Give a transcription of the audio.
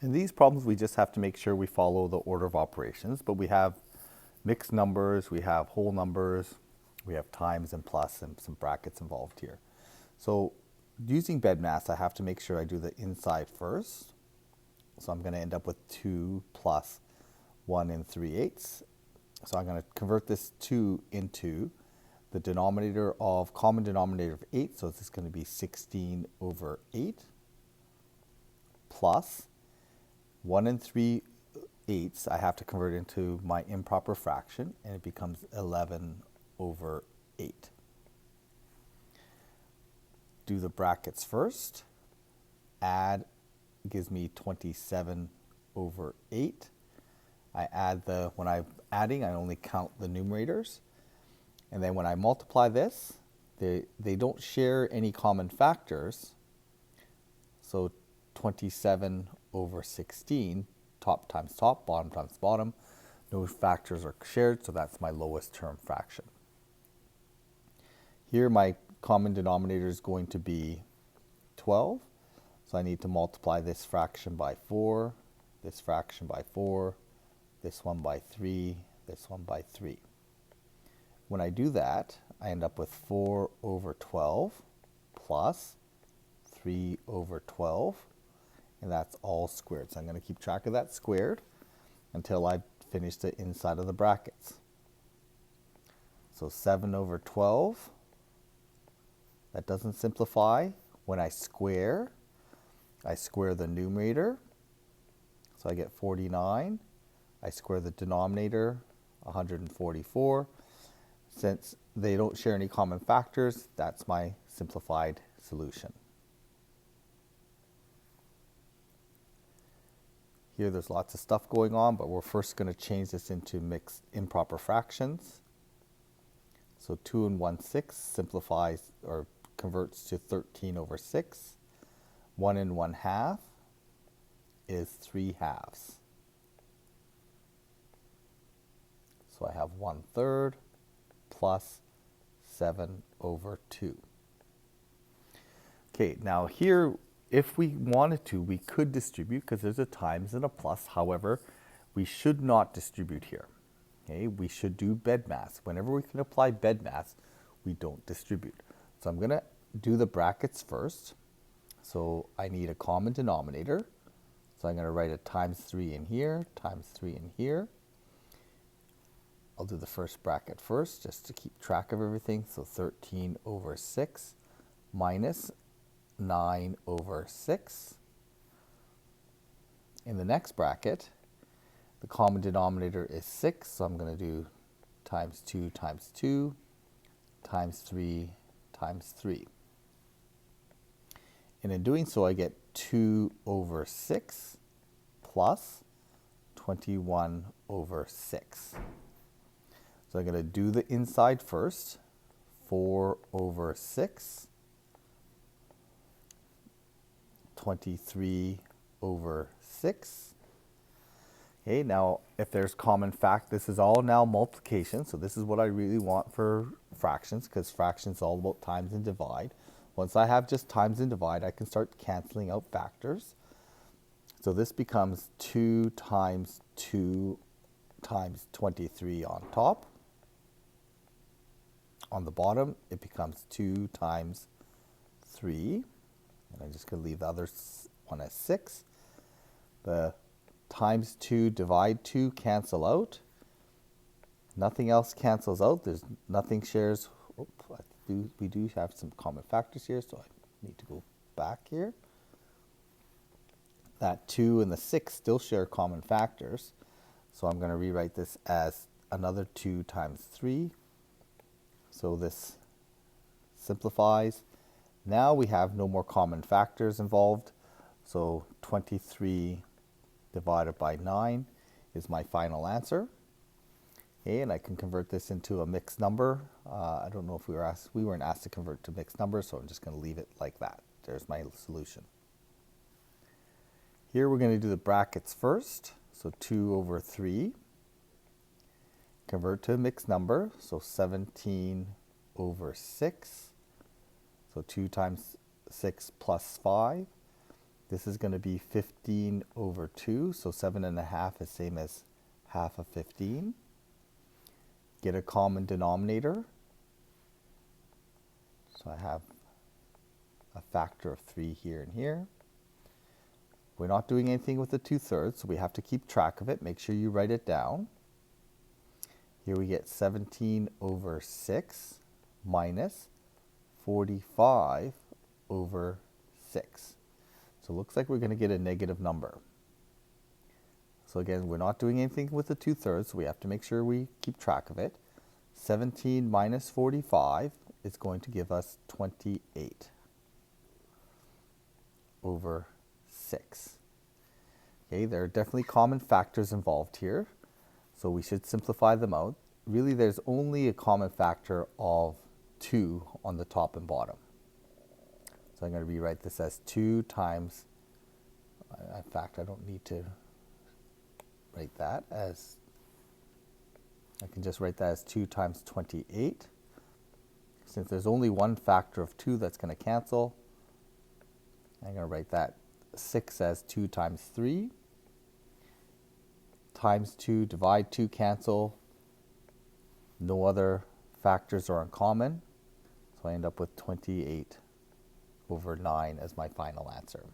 In these problems, we just have to make sure we follow the order of operations, but we have mixed numbers, we have whole numbers, we have times and plus and some brackets involved here. So using BEDMAS, I have to make sure I do the inside first. So I'm going to end up with 2 plus 1 and 3/8. So I'm going to convert this 2 into the denominator of common denominator of 8. So this is going to be 16/8 plus 1 and 3/8 I have to convert into my improper fraction, and it becomes 11/8. Do the brackets first. Add gives me 27/8. I add when I'm adding, I only count the numerators. And then when I multiply this, they don't share any common factors. So 27/16, top times top, bottom times bottom. No factors are shared, so that's my lowest term fraction. Here my common denominator is going to be 12. So I need to multiply this fraction by 4, this fraction by 4, this one by 3, this one by 3. When I do that, I end up with 4/12 plus 3/12, and that's all squared. So I'm going to keep track of that squared until I finish the inside of the brackets. So 7/12, that doesn't simplify. When I square the numerator, so I get 49. I square the denominator, 144. Since they don't share any common factors, that's my simplified solution. Here there's lots of stuff going on, but we're first going to change this into mixed improper fractions. So 2 and 1/6 simplifies or converts to 13/6. 1 and 1/2 is 3/2. So I have 1/3 plus 7/2. Okay, now here, if we wanted to, we could distribute because there's a times and a plus. However, we should not distribute here. Okay, we should do BEDMAS. Whenever we can apply BEDMAS, we don't distribute. So I'm going to do the brackets first. So I need a common denominator. So I'm going to write a times 3 in here, times 3 in here. I'll do the first bracket first just to keep track of everything. So 13/6 minus 9/6. In the next bracket, the common denominator is 6, so I'm going to do times 2 times 2 times 3 times 3. And in doing so, I get 2/6 plus 21/6. So I'm going to do the inside first. 4/6, 23/6. Okay, now if there's common fact, this is all now multiplication. So this is what I really want for fractions, because fractions is all about times and divide. Once I have just times and divide, I can start canceling out factors. So this becomes 2 times 2 times 23 on top. On the bottom, it becomes 2 times 3. And I'm just going to leave the other one as 6. The times 2 divide 2 cancel out. Nothing else cancels out. There's nothing shares. We do have some common factors here, so I need to go back here. That 2 and the 6 still share common factors. So I'm going to rewrite this as another 2 times 3. So this simplifies. Now we have no more common factors involved. So 23 divided by 9 is my final answer. Okay, and I can convert this into a mixed number. I don't know if we weren't asked to convert to mixed numbers, so I'm just going to leave it like that. There's my solution. Here we're going to do the brackets first. So 2/3. Convert to a mixed number, so 17/6. So 2 times 6 plus 5. This is going to be 15 over 2, so 7.5 is same as half of 15. Get a common denominator. So I have a factor of 3 here and here. We're not doing anything with the 2/3, so we have to keep track of it. Make sure you write it down. Here we get 17 over 6 minus 45 over 6. So it looks like we're going to get a negative number. So again, we're not doing anything with the 2/3, so we have to make sure we keep track of it. 17 minus 45 is going to give us 28 over 6. Okay, there are definitely common factors involved here, so we should simplify them out. Really, there's only a common factor of 2 on the top and bottom. So I'm going to rewrite this as 2 times, in fact, I don't need to write that as, I can just write that as 2 times 28. Since there's only one factor of 2 that's going to cancel, I'm going to write that 6 as 2 times 3. Times 2, divide 2, cancel. No other factors are uncommon. So I end up with 28 over 9 as my final answer.